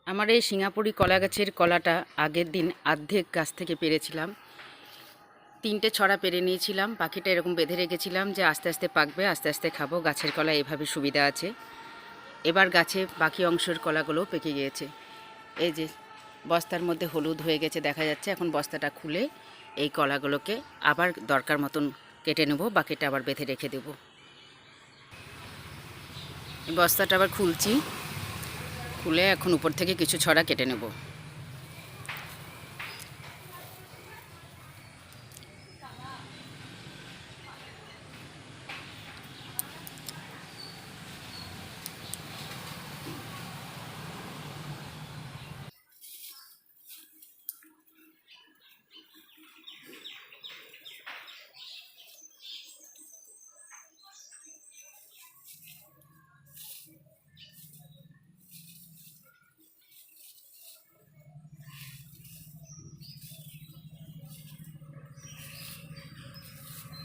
আমার এই সিঙ্গাপুরি কলা গাছের কলাটা আগের দিন অর্ধেক গাছ থেকে পেরেছিলাম। 3টে ছড়া পেরে নিয়েছিলাম, বাকিটা এরকম বেঁধে রেখেছিলাম যে আস্তে আস্তে পাকবে, আস্তে আস্তে খাবো। গাছের কলা এভাবে সুবিধা আছে। এবার গাছে বাকি অংশের কলাগুলোও পেকে গিয়েছে। এই যে বস্তার মধ্যে হলুদ হয়ে গেছে দেখা যাচ্ছে। এখন বস্তাটা খুলে এই কলাগুলোকে আবার দরকার মতন কেটে নেব, বাকিটা আবার বেঁধে রেখে দেব। বস্তাটা আবার খুলছি, খুলে এখন উপর থেকে কিছু ছড়া কেটে নেব।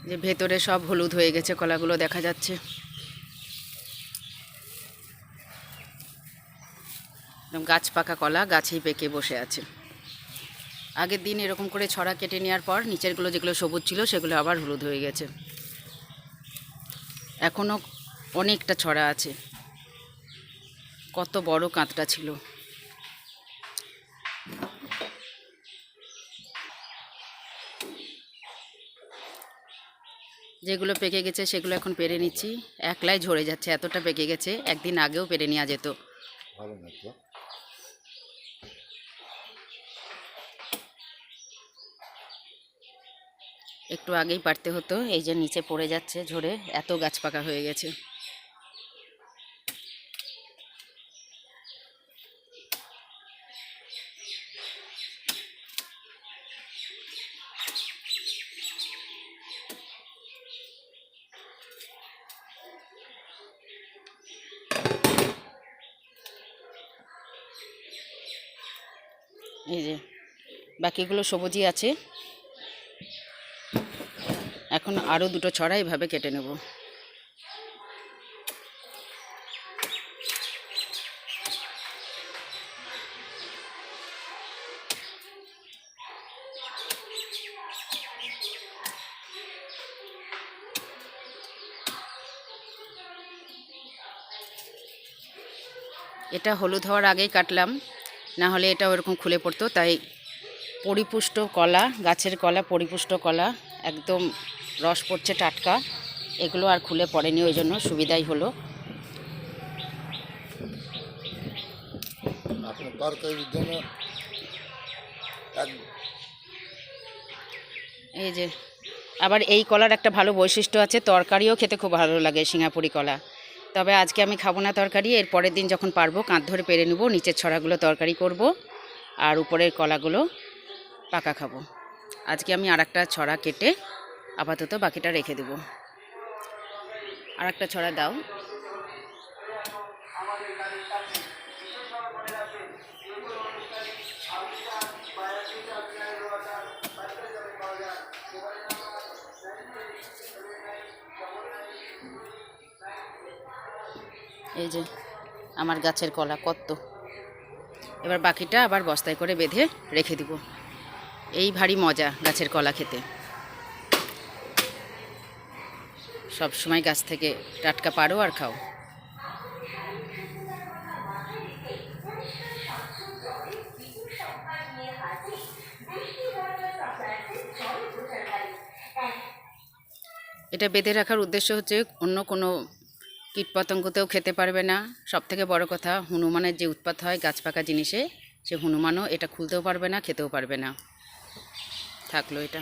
যে ভেতরে সব হলুদ হয়ে গেছে কলাগুলো দেখা যাচ্ছে। একদম গাছ পাকা কলা, গাছেই পেকে বসে আছে। আগের দিন এরকম করে ছড়া কেটে নেওয়ার পর নিচেরগুলো যেগুলো সবুজ ছিল সেগুলো আবার হলুদ হয়ে গেছে। এখনও অনেকটা ছড়া আছে। কত বড় কাঁধটা ছিল। যেগুলো পেকে গেছে সেগুলো এখন পেরে নিচ্ছি। একলাই ঝরে যাচ্ছে, এতটা পেকে গেছে। একদিন আগেও পেরে নেওয়া যেত। একটু আগেই পারতে হতো। এই যে নিচে পড়ে যাচ্ছে ঝরে, এত গাছ পাকা হয়ে গেছে। এই যে বাকিগুলো সবুজই আছে। এখন আরও দুটো ছড়া এভাবে কেটে নেব। এটা হলুদ হওয়ার আগেই কাটলাম, না হলে এটা ওরকম খুলে পড়তো। তাই পরিপুষ্ট কলা, গাছের কলা, পরিপুষ্ট কলা, একদম রস পড়ছে টাটকা, এগুলো আর খুলে পড়েনি, ওই জন্য সুবিধাই হলো। এই যে আবার এই কলার একটা ভালো বৈশিষ্ট্য আছে, তরকারিও খেতে খুব ভালো লাগে সিঙ্গাপুরি কলা। তবে আজকে আমি খাবো না তরকারি, এর পরের দিন যখন পারবো কাঁধ ধরে পেরে নেবো। নিচের ছড়াগুলো তরকারি করব, আর উপরের কলাগুলো পাকা খাবো। আজকে আমি আর একটা ছড়া কেটে আপাতত বাকিটা রেখে দেবো। আর একটা ছড়া দাও। এই যে আমার গাছের কলা কত। এবার বাকিটা আবার বস্তায় করে বেঁধে রেখে দিব। এই ভারী মজা গাছের কলা খেতে। সব সময় গাছ থেকে টাটকা পারো আর খাও। এটা বেঁধে রাখার উদ্দেশ্য হচ্ছে অন্য কোনো কীটপতঙ্গতেও খেতে পারবে না। সবথেকে বড় কথা, হনুমানের যে উৎপাত হয় গাছ পাকা জিনিসে, সে হনুমানও এটা খুলতেও পারবে না, খেতেও পারবে না। থাকলো এটা।